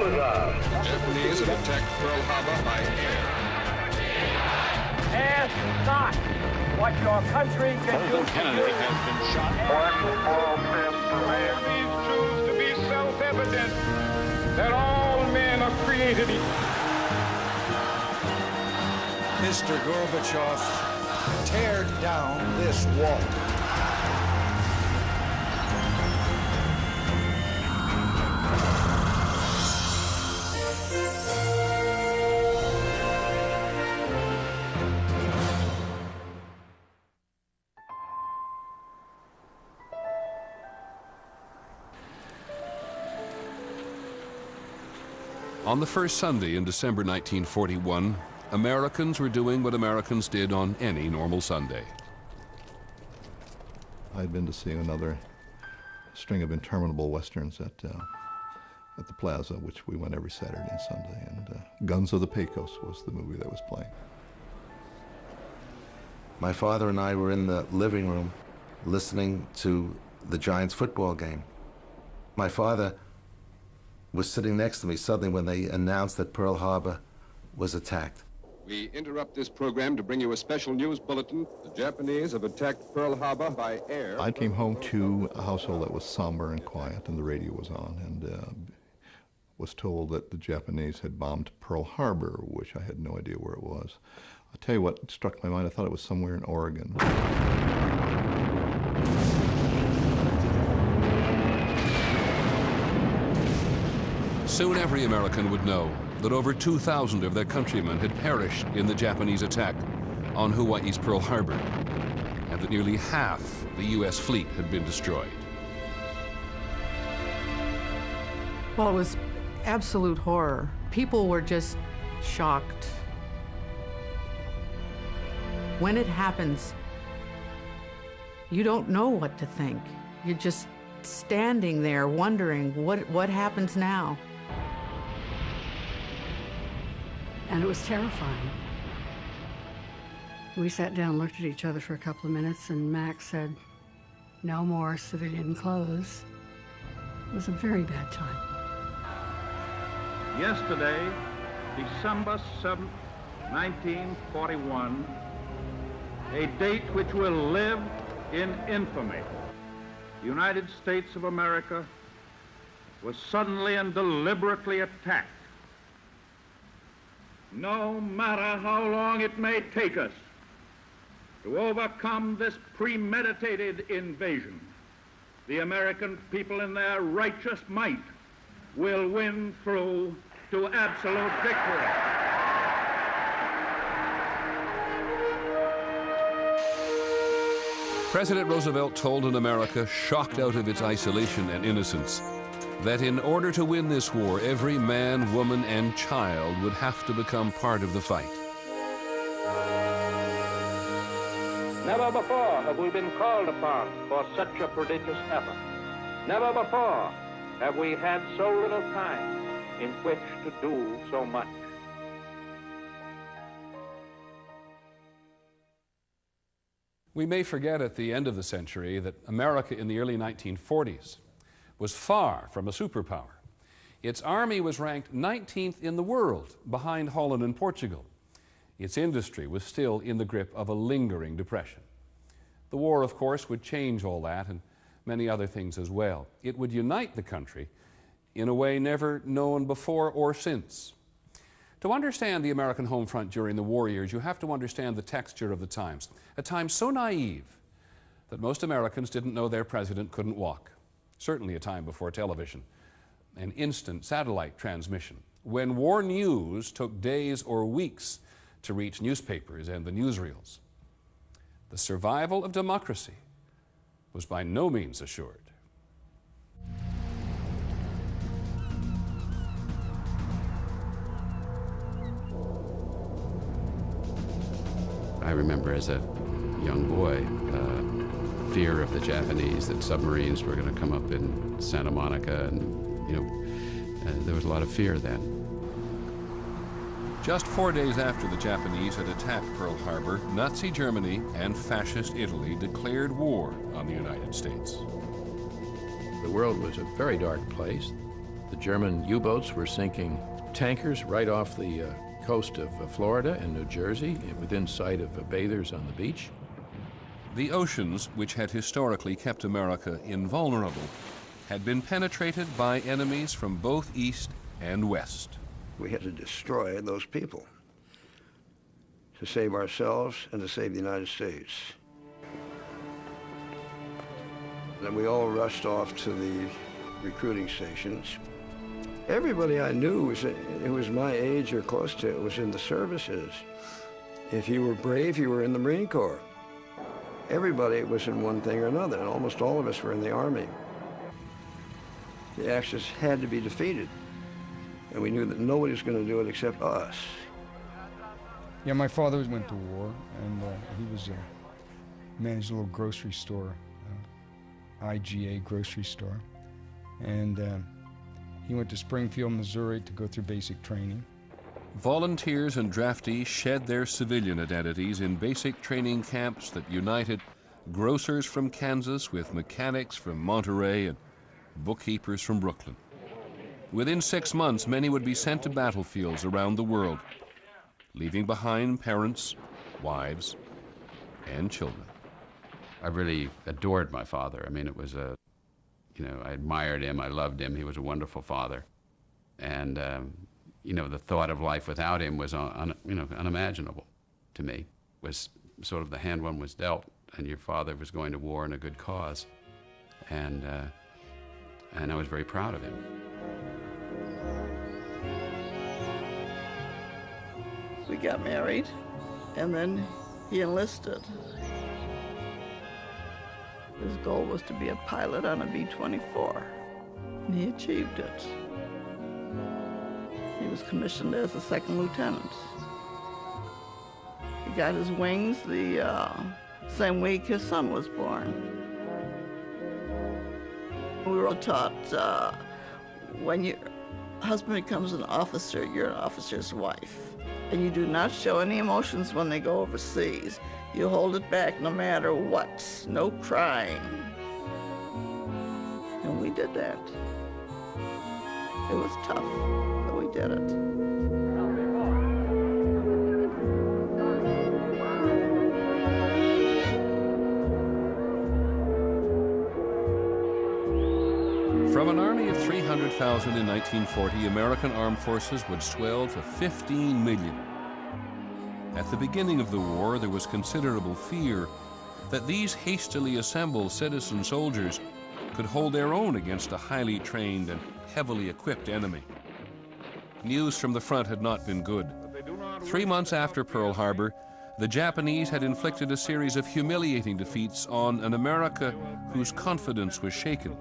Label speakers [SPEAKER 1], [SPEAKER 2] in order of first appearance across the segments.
[SPEAKER 1] The Japanese have attacked Pearl Harbor by air.
[SPEAKER 2] Ask not what your country can do.
[SPEAKER 1] Kennedy has been shot.
[SPEAKER 2] These truths to be self-evident that all men are created equal.
[SPEAKER 3] Mr. Gorbachev, tear down this wall.
[SPEAKER 4] On the first Sunday in December 1941, Americans were doing what Americans did on any normal Sunday.
[SPEAKER 5] I'd been to see another string of interminable westerns at the Plaza, which we went every Saturday and Sunday, and Guns of the Pecos was the movie that was playing.
[SPEAKER 6] My father and I were in the living room listening to the Giants football game. My father was sitting next to me suddenly when they announced that Pearl Harbor was attacked.
[SPEAKER 1] We interrupt this program to bring you a special news bulletin. The Japanese have attacked Pearl Harbor by air.
[SPEAKER 5] I came home to a household that was somber and quiet, and the radio was on, and was told that the Japanese had bombed Pearl Harbor, which I had no idea where it was. I'll tell you what struck my mind. I thought it was somewhere in Oregon.
[SPEAKER 4] Soon every American would know that over 2,000 of their countrymen had perished in the Japanese attack on Hawaii's Pearl Harbor, and that nearly half the U.S. fleet had been destroyed.
[SPEAKER 7] Well, it was absolute horror. People were just shocked. When it happens, you don't know what to think. You're just standing there wondering what happens now.
[SPEAKER 8] And it was terrifying. We sat down and looked at each other for a couple of minutes, and Max said, "No more civilian clothes." It was a very bad time.
[SPEAKER 9] Yesterday, December 7th, 1941, a date which will live in infamy. The United States of America was suddenly and deliberately attacked. No matter how long it may take us to overcome this premeditated invasion, the American people in their righteous might will win through to absolute victory.
[SPEAKER 4] President Roosevelt told an America shocked out of its isolation and innocence that in order to win this war, every man, woman, and child would have to become part of the fight.
[SPEAKER 10] Never before have we been called upon for such a prodigious effort. Never before have we had so little time in which to do so much.
[SPEAKER 4] We may forget at the end of the century that America in the early 1940s was far from a superpower. Its army was ranked 19th in the world, behind Holland and Portugal. Its industry was still in the grip of a lingering depression. The war, of course, would change all that and many other things as well. It would unite the country in a way never known before or since. To understand the American home front during the war years, you have to understand the texture of the times, a time so naive that most Americans didn't know their president couldn't walk. Certainly a time before television, an instant satellite transmission, when war news took days or weeks to reach newspapers and the newsreels. The survival of democracy was by no means assured.
[SPEAKER 11] I remember as a young boy, fear of the Japanese, that submarines were going to come up in Santa Monica, and there was a lot of fear then.
[SPEAKER 4] Just 4 days after the Japanese had attacked Pearl Harbor, Nazi Germany and Fascist Italy declared war on the United States.
[SPEAKER 12] The world was a very dark place. The German U-boats were sinking tankers right off the coast of Florida and New Jersey, within sight of bathers on the beach.
[SPEAKER 4] The oceans, which had historically kept America invulnerable, had been penetrated by enemies from both east and west.
[SPEAKER 13] We had to destroy those people to save ourselves and to save the United States. Then we all rushed off to the recruiting stations. Everybody I knew who was my age or close to it was in the services. If you were brave, you were in the Marine Corps. Everybody was in one thing or another, and almost all of us were in the Army. The Axis had to be defeated, and we knew that nobody was going to do it except us.
[SPEAKER 14] Yeah, my father went to war, and he was managed a little grocery store, IGA grocery store, and he went to Springfield, Missouri to go through basic training.
[SPEAKER 4] Volunteers and draftees shed their civilian identities in basic training camps that united grocers from Kansas with mechanics from Monterey and bookkeepers from Brooklyn. Within 6 months, many would be sent to battlefields around the world, leaving behind parents, wives, and children.
[SPEAKER 11] I really adored my father. I mean, it was I admired him, I loved him, he was a wonderful father. And, the thought of life without him was, unimaginable to me. It was sort of the hand one was dealt, and your father was going to war in a good cause. And I was very proud of him.
[SPEAKER 15] We got married, and then he enlisted. His goal was to be a pilot on a B-24, and he achieved it. He was commissioned as a second lieutenant. He got his wings the same week his son was born. We were all taught when your husband becomes an officer, you're an officer's wife. And you do not show any emotions when they go overseas. You hold it back no matter what, no crying. And we did that. It was tough, but we did it.
[SPEAKER 4] From an army of 300,000 in 1940, American armed forces would swell to 15 million. At the beginning of the war, there was considerable fear that these hastily assembled citizen soldiers could hold their own against a highly trained and heavily equipped enemy. News from the front had not been good. 3 months after Pearl Harbor, the Japanese had inflicted a series of humiliating defeats on an America whose confidence was shaken.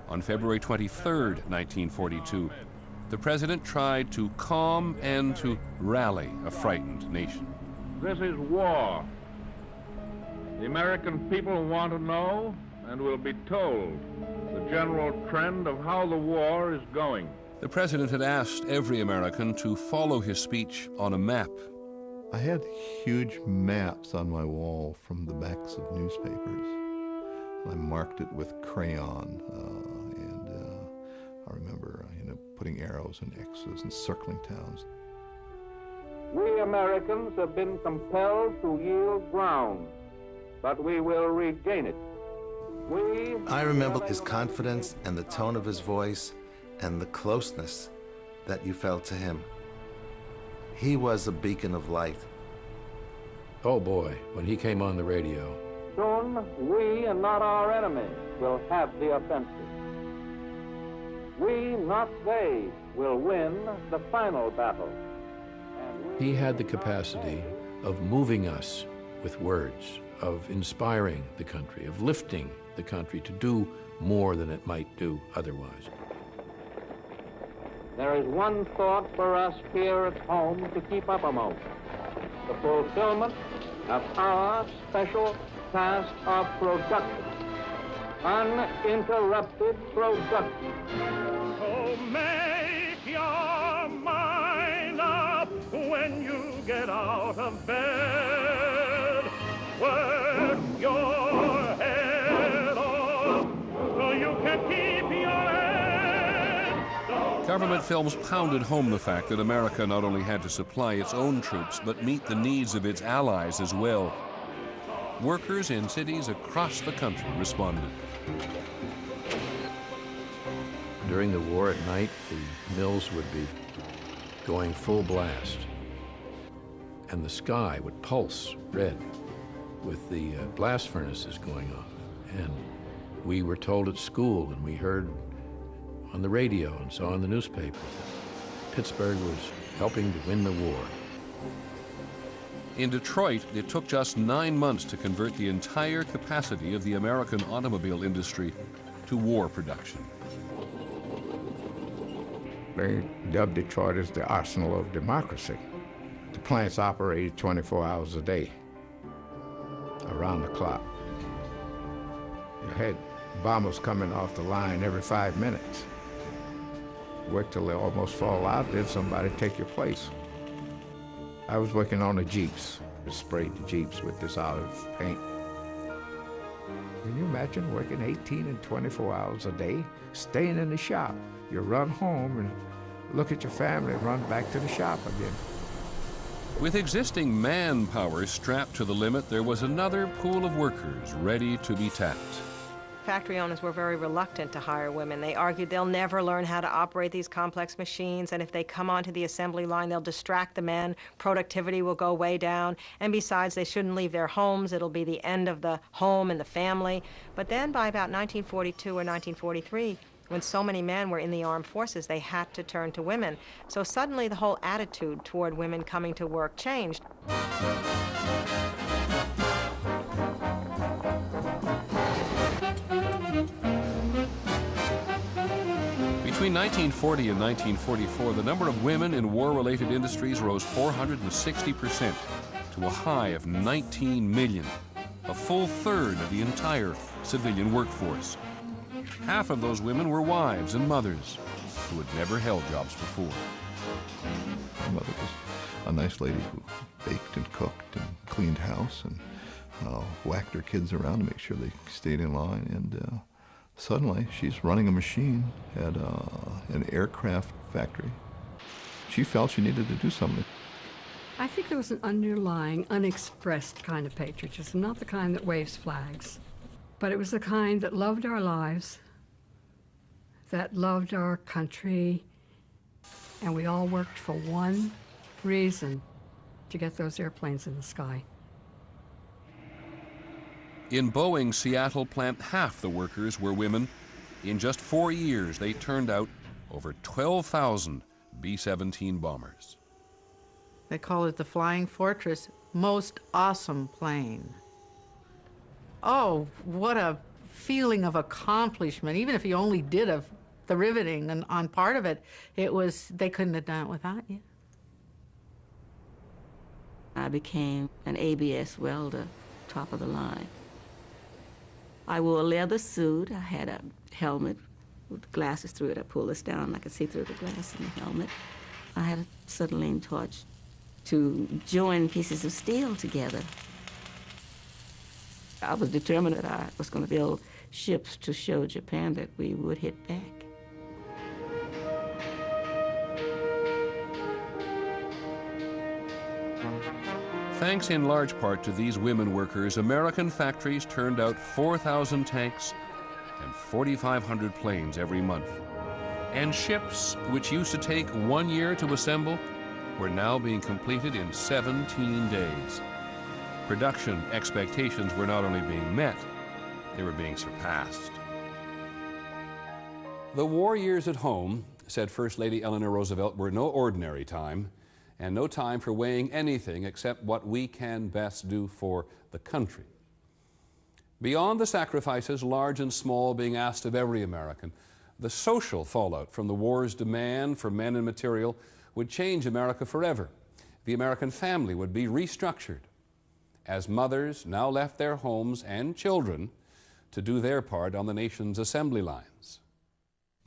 [SPEAKER 4] On February 23rd, 1942, the president tried to calm and to rally a frightened nation.
[SPEAKER 2] This is war. The American people want to know and will be told the general trend of how the war is going.
[SPEAKER 4] The president had asked every American to follow his speech on a map.
[SPEAKER 5] I had huge maps on my wall from the backs of newspapers. I marked it with crayon, and I remember putting arrows and X's and circling towns.
[SPEAKER 10] We Americans have been compelled to yield ground, but we will regain it.
[SPEAKER 6] I remember his confidence and the tone of his voice and the closeness that you felt to him. He was a beacon of light.
[SPEAKER 12] Oh boy, when he came on the radio.
[SPEAKER 10] Soon, we and not our enemies will have the offensive. We, not they, will win the final battle.
[SPEAKER 12] He had the capacity of moving us with words, of inspiring the country, of lifting the country to do more than it might do otherwise.
[SPEAKER 10] There is one thought for us here at home to keep uppermost: the fulfillment of our special task of production, uninterrupted production.
[SPEAKER 2] So make your mind up when you get out of bed. Work your head off so you can keep your head
[SPEAKER 4] Government films pounded home the fact that America not only had to supply its own troops, but meet the needs of its allies as well. Workers in cities across the country responded.
[SPEAKER 12] During the war at night, the mills would be going full blast, and the sky would pulse red with the blast furnaces going off. And we were told at school, and we heard on the radio and saw in the newspapers that Pittsburgh was helping to win the war.
[SPEAKER 4] In Detroit, it took just 9 months to convert the entire capacity of the American automobile industry to war production.
[SPEAKER 16] They dubbed Detroit as the arsenal of democracy. The plants operated 24 hours a day, around the clock. You had bombers coming off the line every 5 minutes. Work till they almost fall out, then somebody take your place. I was working on the Jeeps. We sprayed the Jeeps with this olive paint. Can you imagine working 18 and 24 hours a day, staying in the shop? You run home and look at your family and run back to the shop again.
[SPEAKER 4] With existing manpower strapped to the limit, there was another pool of workers ready to be tapped.
[SPEAKER 17] Factory owners were very reluctant to hire women. They argued they'll never learn how to operate these complex machines, and if they come onto the assembly line, they'll distract the men, productivity will go way down, and besides, they shouldn't leave their homes. It'll be the end of the home and the family. But then by about 1942 or 1943, when so many men were in the armed forces, they had to turn to women. So suddenly the whole attitude toward women coming to work changed.
[SPEAKER 4] Between 1940 and 1944, the number of women in war-related industries rose 460% to a high of 19 million, a full third of the entire civilian workforce. Half of those women were wives and mothers who had never held jobs before.
[SPEAKER 5] My mother was a nice lady who baked and cooked and cleaned house and whacked her kids around to make sure they stayed in line. And suddenly, she's running a machine at an aircraft factory. She felt she needed to do something.
[SPEAKER 8] I think there was an underlying, unexpressed kind of patriotism, not the kind that waves flags, but it was the kind that loved our lives, that loved our country, and we all worked for one reason, to get those airplanes in the sky.
[SPEAKER 4] In Boeing's Seattle plant, half the workers were women. In just 4 years, they turned out over 12,000 B-17 bombers.
[SPEAKER 7] They call it the Flying Fortress. Most awesome plane. Oh, what a feeling of accomplishment. Even if you only did the riveting and on part of it, they couldn't have done it without you.
[SPEAKER 18] I became an ABS welder, top of the line. I wore a leather suit. I had a helmet with glasses through it. I pulled this down, I could see through the glass in the helmet. I had a acetylene torch to join pieces of steel together. I was determined that I was going to build ships to show Japan that we would hit back.
[SPEAKER 4] Thanks in large part to these women workers, American factories turned out 4,000 tanks and 4,500 planes every month. And ships, which used to take 1 year to assemble, were now being completed in 17 days. Production expectations were not only being met, they were being surpassed. The war years at home, said First Lady Eleanor Roosevelt, were no ordinary time, and no time for weighing anything except what we can best do for the country. Beyond the sacrifices, large and small, being asked of every American, the social fallout from the war's demand for men and material would change America forever. The American family would be restructured as mothers now left their homes and children to do their part on the nation's assembly lines.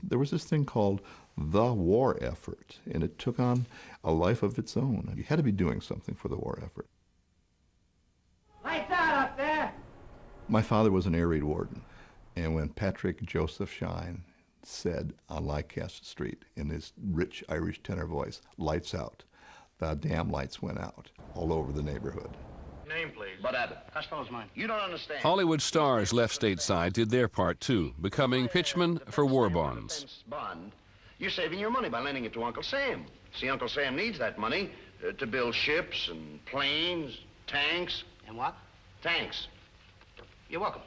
[SPEAKER 5] There was this thing called the war effort, and it took on a life of its own. You had to be doing something for the war effort.
[SPEAKER 19] Lights out up there!
[SPEAKER 5] My father was an air raid warden, and when Patrick Joseph Shine, said on Lancaster Street in his rich Irish tenor voice, "Lights out." The damn lights went out all over the neighborhood.
[SPEAKER 19] Name, please. Bud Abbott. Costello's mine. You don't understand.
[SPEAKER 4] Hollywood stars left stateside did their part too, becoming pitchmen for war bonds.
[SPEAKER 19] Bond. You're saving your money by lending it to Uncle Sam. See, Uncle Sam needs that money to build ships and planes, tanks.
[SPEAKER 20] And what?
[SPEAKER 19] Tanks.
[SPEAKER 20] You're welcome.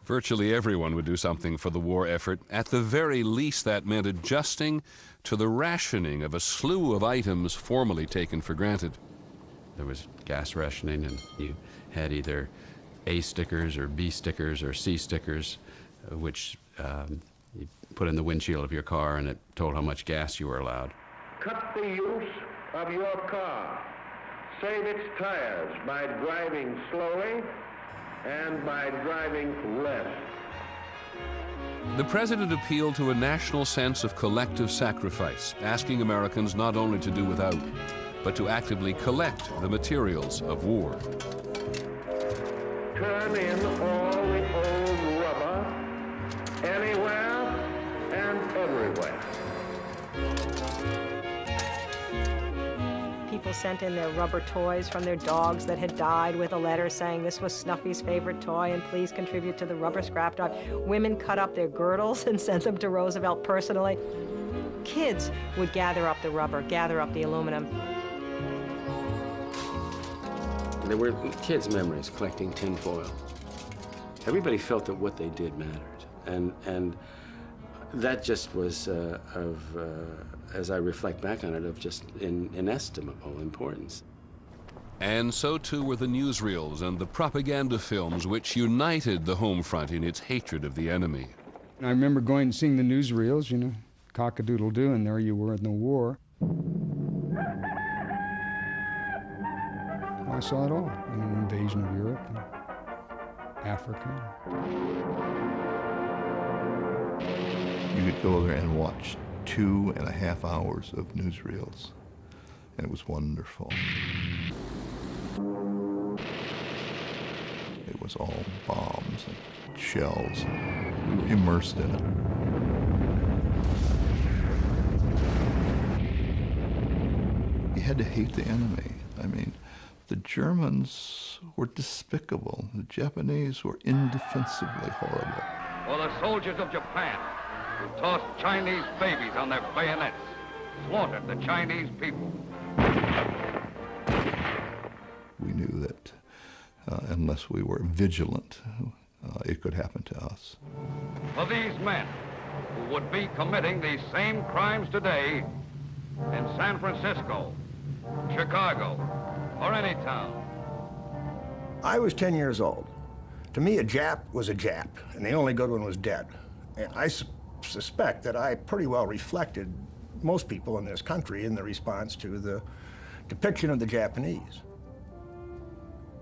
[SPEAKER 4] Virtually everyone would do something for the war effort. At the very least, that meant adjusting to the rationing of a slew of items formerly taken for granted.
[SPEAKER 11] There was gas rationing, and you had either A stickers or B stickers or C stickers, which you put in the windshield of your car, and it told how much gas you were allowed.
[SPEAKER 2] Cut the use of your car. Save its tires by driving slowly and by driving less.
[SPEAKER 4] The president appealed to a national sense of collective sacrifice, asking Americans not only to do without, but to actively collect the materials of war.
[SPEAKER 2] Turn in all the old rubber anywhere and everywhere.
[SPEAKER 17] People sent in their rubber toys from their dogs that had died with a letter saying this was Snuffy's favorite toy and please contribute to the rubber scrap drive. Women cut up their girdles and sent them to Roosevelt personally. Kids would gather up the rubber, gather up the aluminum.
[SPEAKER 21] There were kids' memories collecting tin foil. Everybody felt that what they did mattered. And that just was as I reflect back on it, of just inestimable importance.
[SPEAKER 4] And so too were the newsreels and the propaganda films which united the home front in its hatred of the enemy.
[SPEAKER 14] I remember going and seeing the newsreels, you know, cock-a-doodle-doo, and there you were in the war. I saw it all, you know, invasion of Europe and Africa.
[SPEAKER 5] You could go there and watch 2.5 hours of newsreels, and it was wonderful. It was all bombs and shells. We were immersed in it. You had to hate the enemy. I mean, the Germans were despicable. The Japanese were indefensibly horrible.
[SPEAKER 1] Or the soldiers of Japan, who tossed Chinese babies on their bayonets, slaughtered the Chinese people.
[SPEAKER 5] We knew that unless we were vigilant, it could happen to us.
[SPEAKER 1] For these men who would be committing these same crimes today in San Francisco, Chicago, or any town.
[SPEAKER 22] I was 10 years old. To me, a Jap was a Jap, and the only good one was dead. And I suspect that I pretty well reflected most people in this country in the response to the depiction of the Japanese.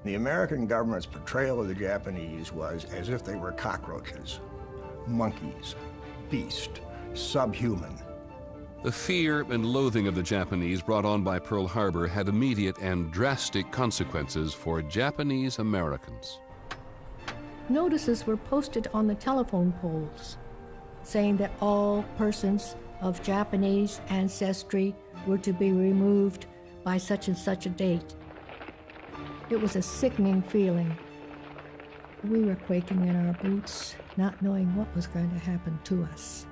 [SPEAKER 22] The American government's portrayal of the Japanese was as if they were cockroaches, monkeys, beast, subhuman.
[SPEAKER 4] The fear and loathing of the Japanese brought on by Pearl Harbor had immediate and drastic consequences for Japanese Americans.
[SPEAKER 23] Notices were posted on the telephone poles saying that all persons of Japanese ancestry were to be removed by such and such a date. It was a sickening feeling. We were quaking in our boots, not knowing what was going to happen to us.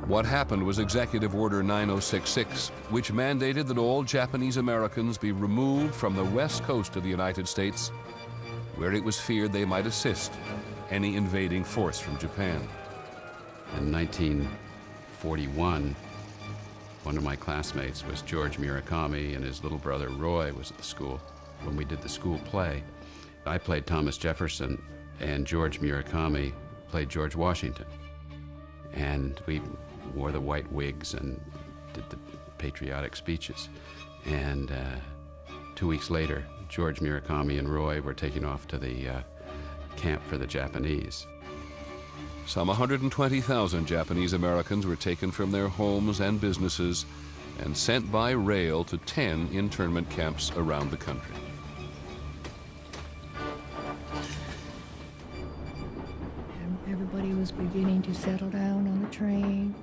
[SPEAKER 4] What happened was Executive Order 9066, which mandated that all Japanese Americans be removed from the west coast of the United States, where it was feared they might assist any invading force from Japan.
[SPEAKER 11] In 1941, one of my classmates was George Murakami, and his little brother Roy was at the school. When we did the school play, I played Thomas Jefferson, and George Murakami played George Washington. And we wore the white wigs and did the patriotic speeches. And 2 weeks later, George Murakami and Roy were taken off to the camp for the Japanese.
[SPEAKER 4] Some 120,000 Japanese Americans were taken from their homes and businesses and sent by rail to 10 internment camps around the country.
[SPEAKER 23] everybody was beginning to settle down on the train.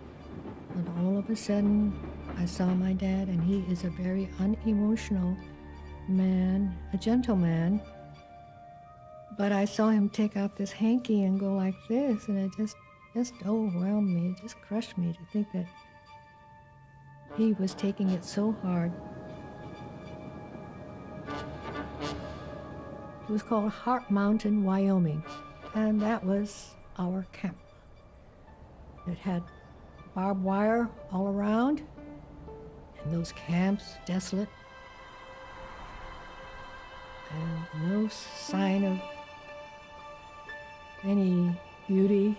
[SPEAKER 23] And all of a sudden, I saw my dad, and he is a very unemotional man, a gentleman. But I saw him take out this hanky and go like this, and it just overwhelmed me. It just crushed me to think that he was taking it so hard. It was called Heart Mountain, Wyoming, and that was our camp. It had barbed wire all around, and those camps, desolate, and no sign of any beauty,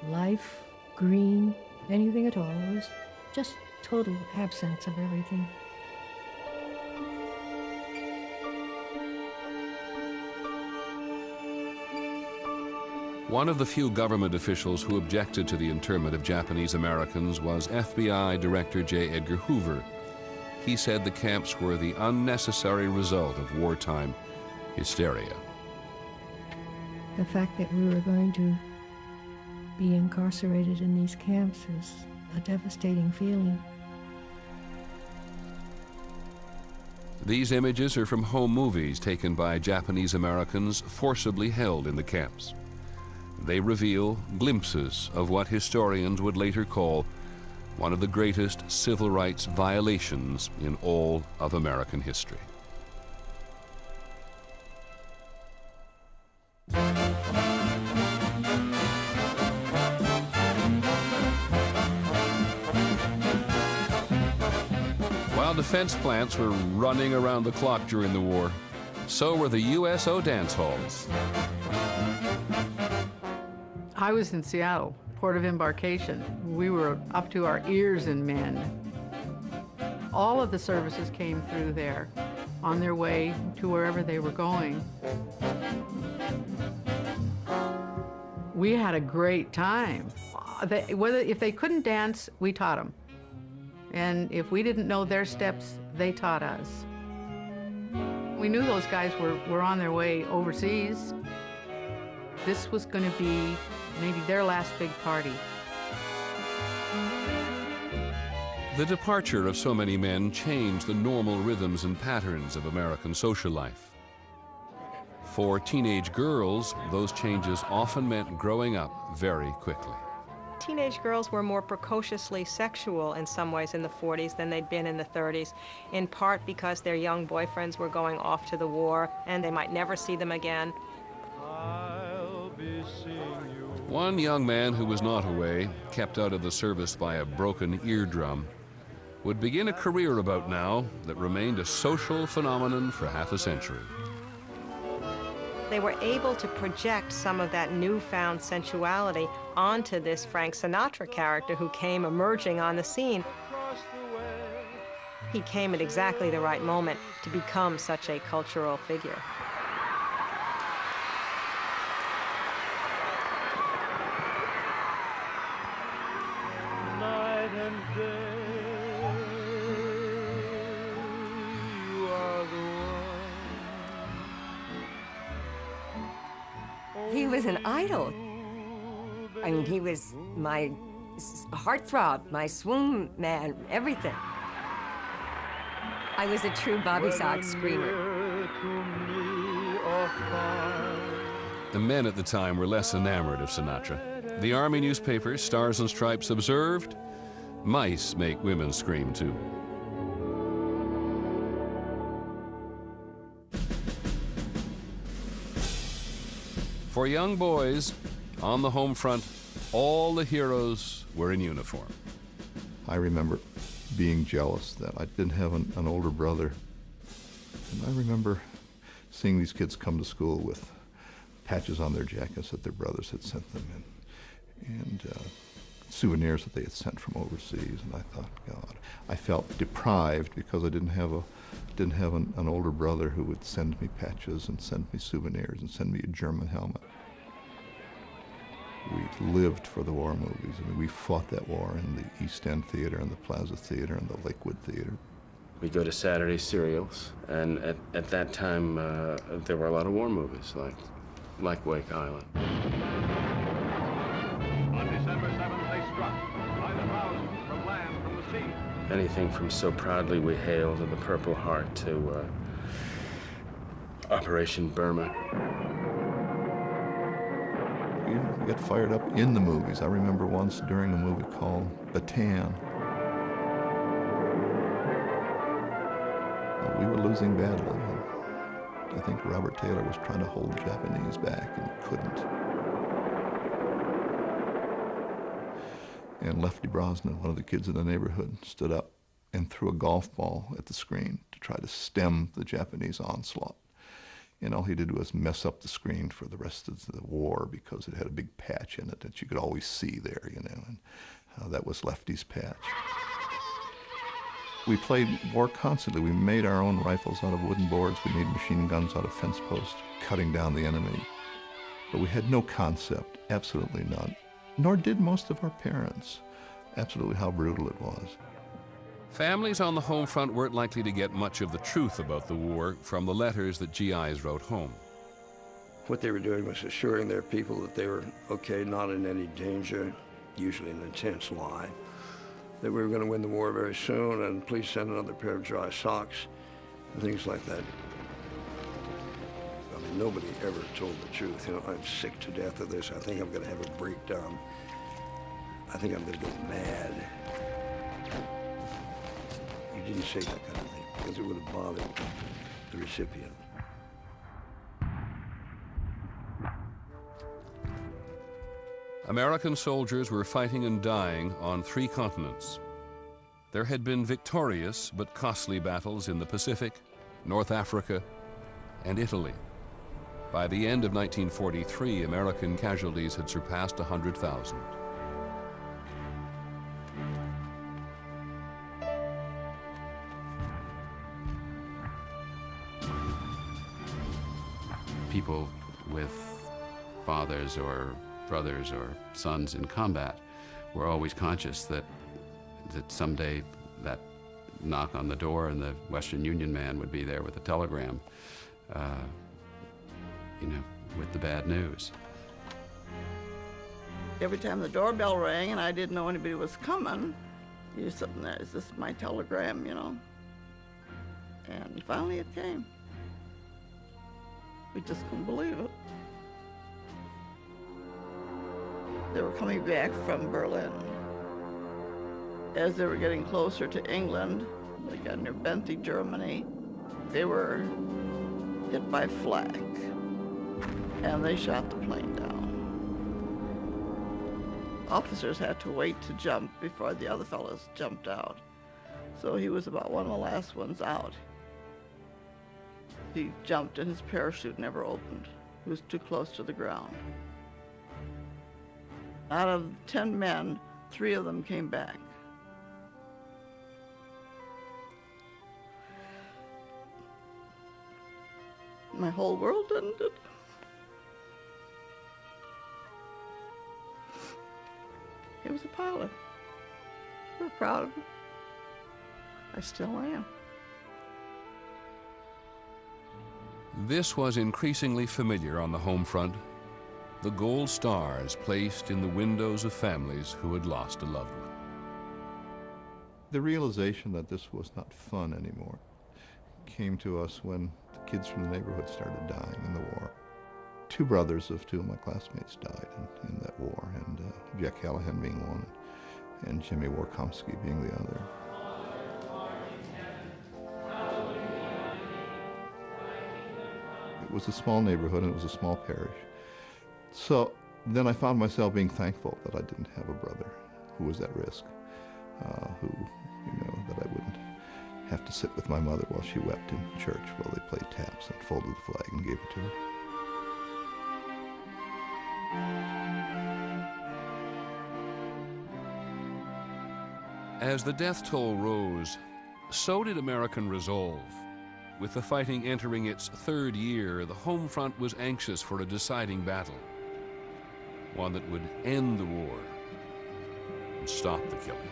[SPEAKER 23] life, green, anything at all. It was just total absence of everything.
[SPEAKER 4] One of the few government officials who objected to the internment of Japanese Americans was FBI Director J. Edgar Hoover. He said the camps were the unnecessary result of wartime hysteria.
[SPEAKER 23] The fact that we were going to be incarcerated in these camps is a devastating feeling.
[SPEAKER 4] These images are from home movies taken by Japanese Americans forcibly held in the camps. They reveal glimpses of what historians would later call one of the greatest civil rights violations in all of American history. While defense plants were running around the clock during the war, so were the USO dance halls.
[SPEAKER 7] I was in Seattle, port of embarkation. We were up to our ears in men. All of the services came through there on their way to wherever they were going. We had a great time. If they couldn't dance, we taught them. And if we didn't know their steps, they taught us. We knew those guys were on their way overseas. This was going to be maybe their last big party.
[SPEAKER 4] The departure of so many men changed the normal rhythms and patterns of American social life. For teenage girls, those changes often meant growing up very quickly.
[SPEAKER 17] Teenage girls were more precociously sexual in some ways in the 40s than they'd been in the 30s, in part because their young boyfriends were going off to the war and they might never see them again.
[SPEAKER 4] One young man who was not away, kept out of the service by a broken eardrum, would begin a career about now that remained a social phenomenon for half a century.
[SPEAKER 17] They were able to project some of that newfound sensuality onto this Frank Sinatra character who came emerging on the scene. He came at exactly the right moment to become such a cultural figure.
[SPEAKER 3] Night and day, you are the one.
[SPEAKER 9] He was an idol. I mean, he was my heartthrob, my swoon man, everything. I was a true Bobby Sox screamer.
[SPEAKER 4] The men at the time were less enamored of Sinatra. The Army newspaper, Stars and Stripes, observed, mice make women scream too. For young boys, on the home front, all the heroes were in uniform.
[SPEAKER 5] I remember being jealous that I didn't have an older brother. And I remember seeing these kids come to school with patches on their jackets that their brothers had sent them and souvenirs that they had sent from overseas. And I thought, God, I felt deprived because I didn't have an older brother who would send me patches and send me souvenirs and send me a German helmet. We lived for the war movies. I mean, we fought that war in the East End Theater and the Plaza Theater and the Lakewood Theater.
[SPEAKER 21] We'd go to Saturday serials, and at that time, there were a lot of war movies, like Wake Island. anything from So Proudly We Hail to The Purple Heart to Operation Burma.
[SPEAKER 5] You get fired up in the movies. I remember once during a movie called Bataan, we were losing badly. I think Robert Taylor was trying to hold the Japanese back and couldn't. And Lefty Brosnan, one of the kids in the neighborhood, stood up and threw a golf ball at the screen to try to stem the Japanese onslaught. And all he did was mess up the screen for the rest of the war because it had a big patch in it that you could always see there, you know, and that was Lefty's patch. We played war constantly. We made our own rifles out of wooden boards. We made machine guns out of fence posts, cutting down the enemy. But we had no concept, absolutely none. Nor did most of our parents, absolutely how brutal it was.
[SPEAKER 4] Families on the home front weren't likely to get much of the truth about the war from the letters that GIs wrote home.
[SPEAKER 13] What they were doing was assuring their people that they were okay, not in any danger, usually an intense lie, that we were going to win the war very soon, and please send another pair of dry socks, and things like that. I mean, nobody ever told the truth. You know, I'm sick to death of this. I think I'm going to have a breakdown. I think I'm going to go mad. You didn't say that kind of thing, because it would have bothered the recipient.
[SPEAKER 4] American soldiers were fighting and dying on 3 continents. There had been victorious but costly battles in the Pacific, North Africa, and Italy. By the end of 1943, American casualties had surpassed 100,000.
[SPEAKER 11] People with fathers or brothers or sons in combat were always conscious that someday that knock on the door and the Western Union man would be there with a telegram, you know, with the bad news.
[SPEAKER 15] Every time the doorbell rang and I didn't know anybody was coming, you were sitting there, is this my telegram, you know? And finally it came. We just couldn't believe it. They were coming back from Berlin. As they were getting closer to England, they got near Benty, Germany, they were hit by flak, and they shot the plane down. Officers had to wait to jump before the other fellows jumped out. So he was about one of the last ones out. He jumped and his parachute never opened. He was too close to the ground. Out of 10 men, 3 of them came back. My whole world ended. He was a pilot. We were proud of him. I still am.
[SPEAKER 4] This was increasingly familiar on the home front. The gold stars placed in the windows of families who had lost a loved one.
[SPEAKER 5] The realization that this was not fun anymore came to us when the kids from the neighborhood started dying in the war. 2 brothers of 2 of my classmates died in that war, and Jack Callahan being one, and Jimmy Warkomsky being the other. It was a small neighborhood and it was a small parish. So then I found myself being thankful that I didn't have a brother who was at risk, that I wouldn't have to sit with my mother while she wept in church while they played taps and folded the flag and gave it to her.
[SPEAKER 4] As the death toll rose, so did American resolve. With the fighting entering its 3rd year, the home front was anxious for a deciding battle, one that would end the war and stop the killing.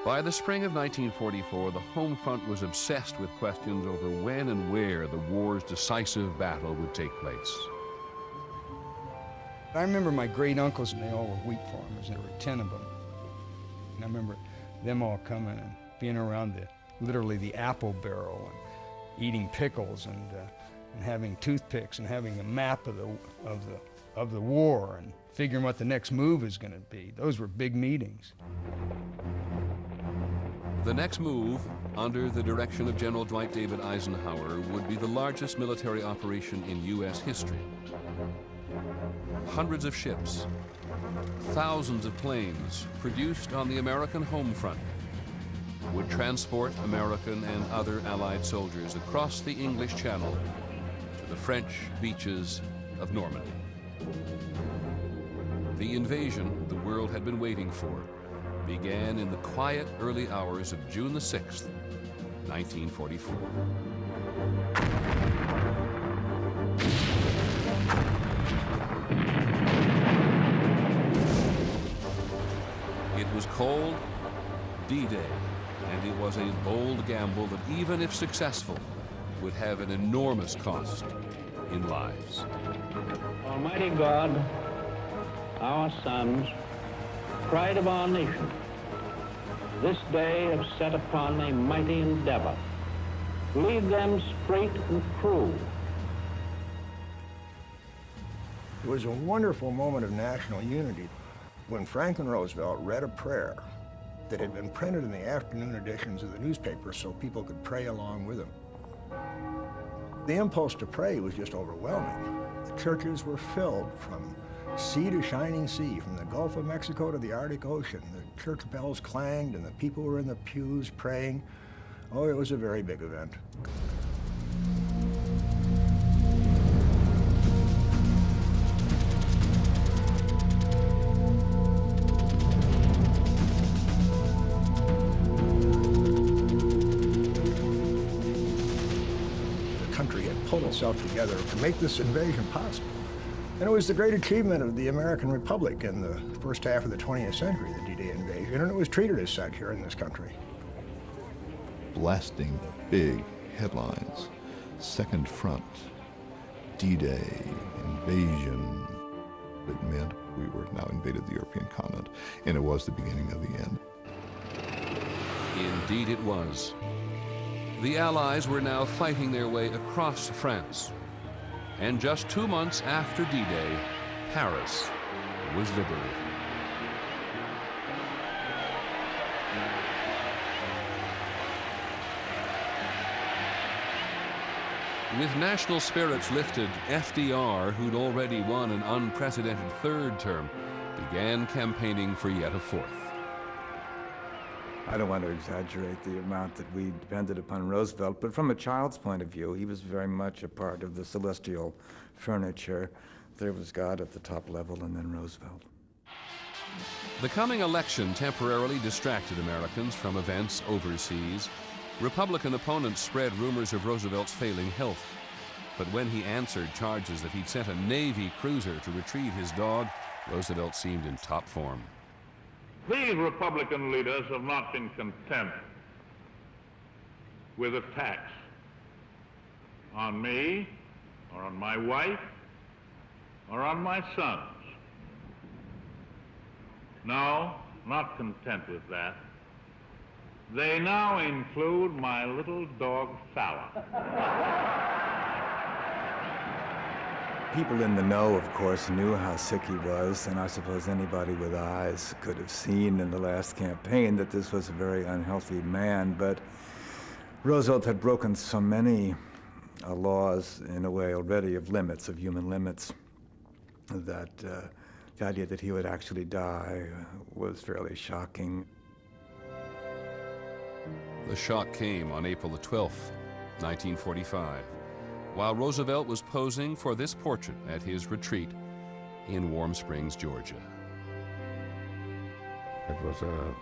[SPEAKER 4] By the spring of 1944, the home front was obsessed with questions over when and where the war's decisive battle would take place.
[SPEAKER 14] I remember my great uncles, and they all were wheat farmers. There were 10 of them. And I remember them all coming and being around literally the apple barrel and eating pickles and having toothpicks and having a map of the war and figuring what the next move is going to be. Those were big meetings.
[SPEAKER 4] The next move, under the direction of General Dwight David Eisenhower, would be the largest military operation in U.S. history. Hundreds of ships, thousands of planes produced on the American home front would transport American and other Allied soldiers across the English Channel to the French beaches of Normandy. The invasion the world had been waiting for began in the quiet early hours of June the 6th, 1944. It was called D-Day, and it was a bold gamble that, even if successful, would have an enormous cost in lives.
[SPEAKER 6] Almighty God, our sons, pride of our nation, this day have set upon a mighty endeavor. Lead them straight and true.
[SPEAKER 22] It was a wonderful moment of national unity when Franklin Roosevelt read a prayer that had been printed in the afternoon editions of the newspaper so people could pray along with him. The impulse to pray was just overwhelming. The churches were filled from sea to shining sea, from the Gulf of Mexico to the Arctic Ocean. The church bells clanged and the people were in the pews praying. Oh, it was a very big event. The country had pulled itself together to make this invasion possible. And it was the great achievement of the American Republic in the first half of the 20th century, the D-Day invasion, and it was treated as such here in this country.
[SPEAKER 5] Blasting big headlines, Second Front, D-Day, invasion. It meant we were now invaded the European continent, and it was the beginning of the end.
[SPEAKER 4] Indeed it was. The Allies were now fighting their way across France. And just 2 months after D-Day, Paris was liberated. With national spirits lifted, FDR, who'd already won an unprecedented third term, began campaigning for yet a fourth.
[SPEAKER 10] I don't want to exaggerate the amount that we depended upon Roosevelt, but from a child's point of view, he was very much a part of the celestial furniture. There was God at the top level, and then Roosevelt.
[SPEAKER 4] The coming election temporarily distracted Americans from events overseas. Republican opponents spread rumors of Roosevelt's failing health. But when he answered charges that he'd sent a Navy cruiser to retrieve his dog, Roosevelt seemed in top form.
[SPEAKER 2] These Republican leaders have not been content with attacks on me, or on my wife, or on my sons. No, not content with that. They now include my little dog, Fallon.
[SPEAKER 10] People in the know, of course, knew how sick he was, and I suppose anybody with eyes could have seen in the last campaign that this was a very unhealthy man, but Roosevelt had broken so many laws, in a way already, of limits, of human limits, that the idea that he would actually die was fairly shocking.
[SPEAKER 4] The shock came on April the 12th, 1945. While Roosevelt was posing for this portrait at his retreat in Warm Springs, Georgia.
[SPEAKER 16] It was a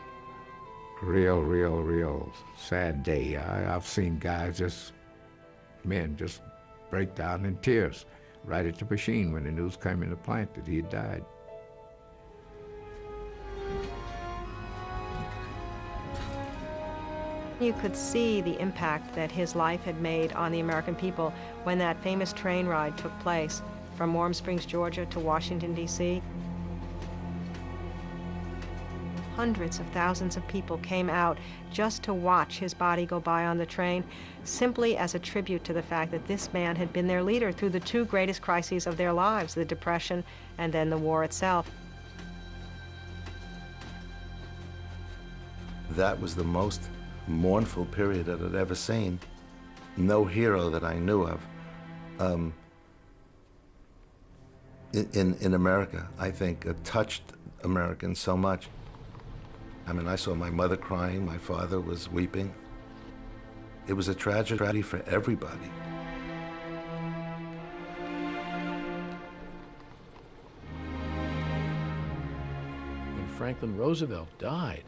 [SPEAKER 16] real sad day. I've seen guys men just break down in tears right at the machine when the news came in the plant that he had died.
[SPEAKER 17] You could see the impact that his life had made on the American people when that famous train ride took place. from Warm Springs, Georgia to Washington, D.C. Hundreds of thousands of people came out just to watch his body go by on the train, simply as a tribute to the fact that this man had been their leader through the two greatest crises of their lives, the Depression and then the war itself.
[SPEAKER 8] That was the most mournful period that I'd ever seen. No hero that I knew of in America, I think, touched Americans so much. I mean, I saw my mother crying, my father was weeping. It was a tragedy for everybody.
[SPEAKER 12] When Franklin Roosevelt died,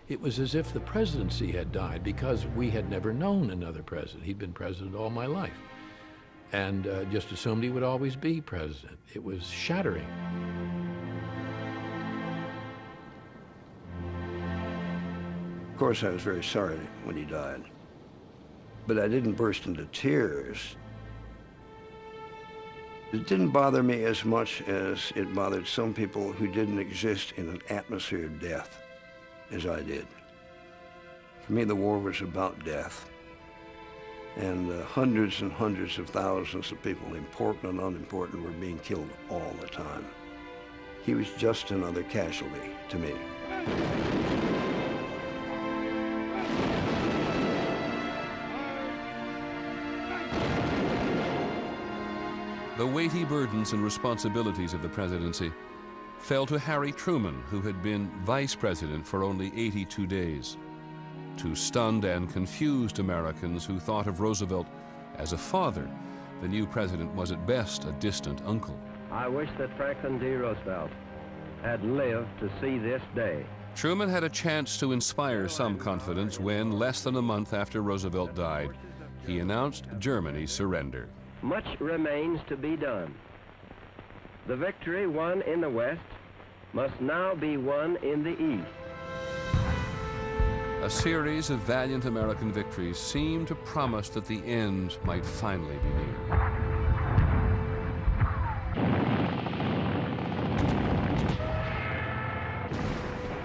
[SPEAKER 12] it was as if the presidency had died, because we had never known another president. He'd been president all my life, and just assumed he would always be president. It was shattering.
[SPEAKER 13] Of course, I was very sorry when he died, but I didn't burst into tears. It didn't bother me as much as it bothered some people who didn't exist in an atmosphere of death as I did. For me, the war was about death. And hundreds and hundreds of thousands of people, important and unimportant, were being killed all the time. He was just another casualty to me.
[SPEAKER 4] The weighty burdens and responsibilities of the presidency fell to Harry Truman, who had been vice president for only 82 days. To stunned and confused Americans who thought of Roosevelt as a father, the new president was at best a distant uncle.
[SPEAKER 20] I wish that Franklin D. Roosevelt had lived to see this day.
[SPEAKER 4] Truman had a chance to inspire some confidence when, less than a month after Roosevelt died, he announced Germany's surrender.
[SPEAKER 20] Much remains to be done. The victory won in the West must now be won in the East.
[SPEAKER 4] A series of valiant American victories seemed to promise that the end might finally be near.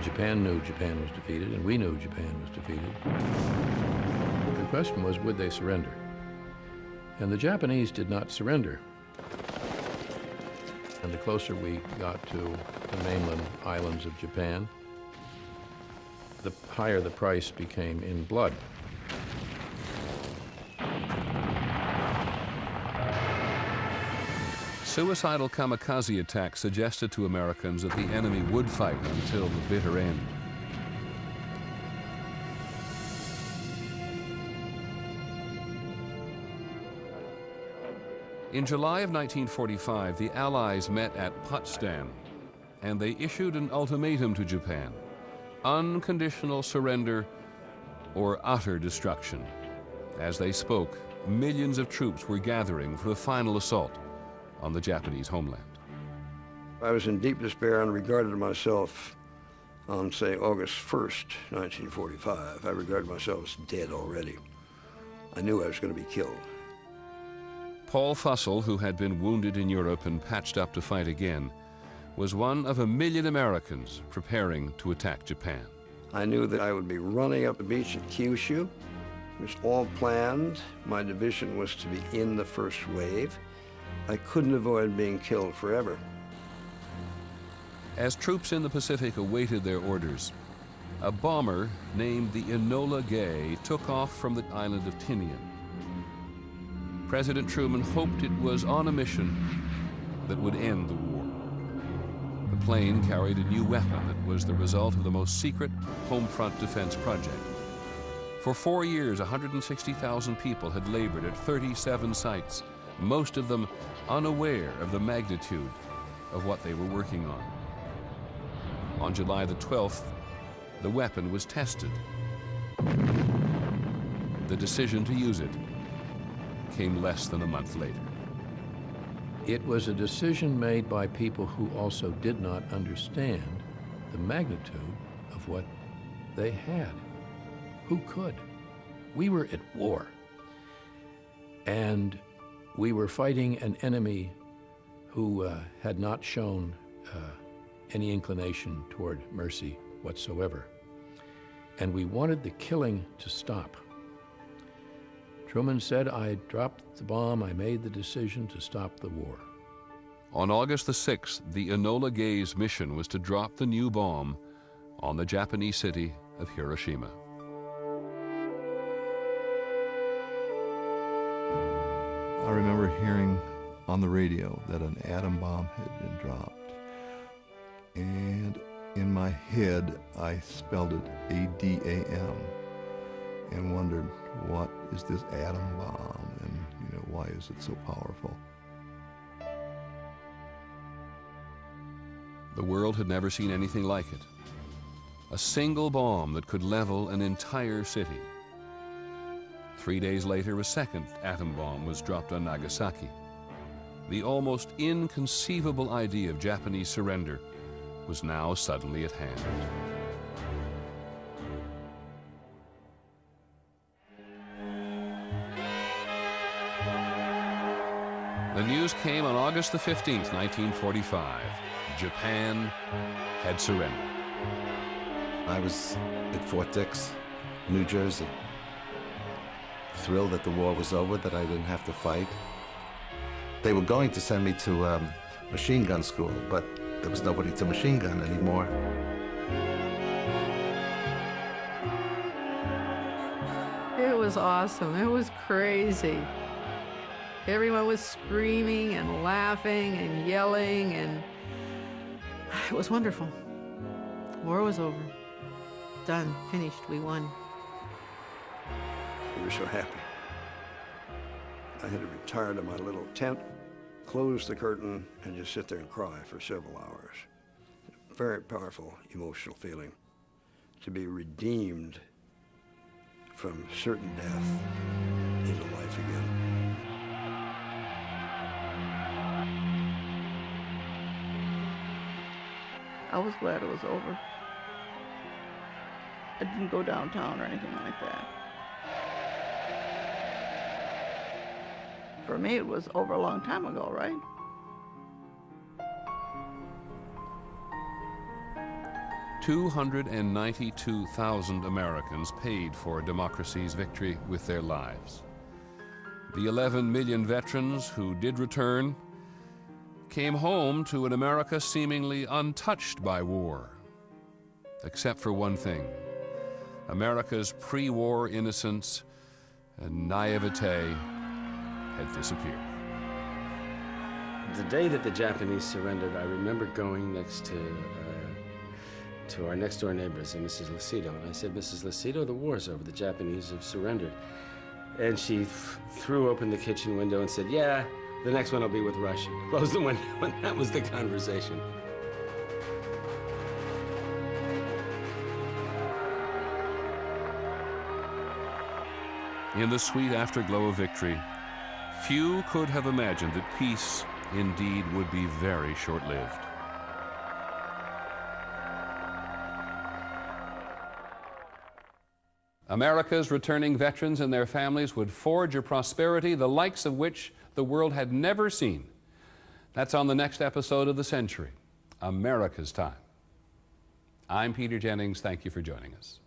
[SPEAKER 12] Japan knew Japan was defeated, and we knew Japan was defeated. The question was, would they surrender? And the Japanese did not surrender. And the closer we got to the mainland islands of Japan, the higher the price became in blood.
[SPEAKER 4] Suicidal kamikaze attacks suggested to Americans that the enemy would fight until the bitter end. In July of 1945, the Allies met at Potsdam, and they issued an ultimatum to Japan: unconditional surrender or utter destruction. As they spoke, millions of troops were gathering for the final assault on the Japanese homeland.
[SPEAKER 13] I was in deep despair and regarded myself on, say, August 1st, 1945. I regarded myself as dead already. I knew I was going to be killed.
[SPEAKER 4] Paul Fussell, who had been wounded in Europe and patched up to fight again, was one of 1 million Americans preparing to attack Japan.
[SPEAKER 13] I knew that I would be running up the beach at Kyushu. It was all planned. My division was to be in the first wave. I couldn't avoid being killed forever.
[SPEAKER 4] As troops in the Pacific awaited their orders, a bomber named the Enola Gay took off from the island of Tinian. President Truman hoped it was on a mission that would end the war. The plane carried a new weapon that was the result of the most secret Homefront defense project. For 4 years, 160,000 people had labored at 37 sites, most of them unaware of the magnitude of what they were working on. On July the 12th, the weapon was tested. The decision to use it came less than a month later.
[SPEAKER 12] It was a decision made by people who also did not understand the magnitude of what they had. Who could? We were at war. And we were fighting an enemy who had not shown any inclination toward mercy whatsoever. And we wanted the killing to stop. Truman said, I dropped the bomb, I made the decision to stop the war.
[SPEAKER 4] On August the 6th, the Enola Gay's mission was to drop the new bomb on the Japanese city of Hiroshima.
[SPEAKER 5] I remember hearing on the radio that an atom bomb had been dropped. And in my head, I spelled it A-D-A-M and wondered, what is this atom bomb? And, why is it so powerful?
[SPEAKER 4] The world had never seen anything like it. A single bomb that could level an entire city. 3 days later, a second atom bomb was dropped on Nagasaki. The almost inconceivable idea of Japanese surrender was now suddenly at hand. The news came on August the 15th, 1945. Japan had surrendered.
[SPEAKER 8] I was at Fort Dix, New Jersey, thrilled that the war was over, that I didn't have to fight. They were going to send me to machine gun school, but there was nobody to machine gun anymore.
[SPEAKER 7] It was awesome. It was crazy. Everyone was screaming and laughing and yelling, and it was wonderful. War was over. Done. Finished. We won.
[SPEAKER 13] We were so happy. I had to retire to my little tent, close the curtain, and just sit there and cry for several hours. Very powerful emotional feeling to be redeemed from certain death into life again.
[SPEAKER 15] I was glad it was over. I didn't go downtown or anything like that. For me, it was over a long time ago, right?
[SPEAKER 4] $292,000 Americans paid for democracy's victory with their lives. The 11 million veterans who did return came home to an America seemingly untouched by war, except for one thing. America's pre-war innocence and naivete had disappeared.
[SPEAKER 21] The day that the Japanese surrendered, I remember going next to our next-door neighbors, Mrs. Lucido, and I said, Mrs. Lucido, the war's over, the Japanese have surrendered. And she threw open the kitchen window and said, yeah, the next one will be with Russia. Closed the window, and that was the conversation.
[SPEAKER 4] In the sweet afterglow of victory, few could have imagined that peace indeed would be very short-lived. America's returning veterans and their families would forge a prosperity the likes of which the world had never seen. That's on the next episode of The Century, America's Time. I'm Peter Jennings. Thank you for joining us.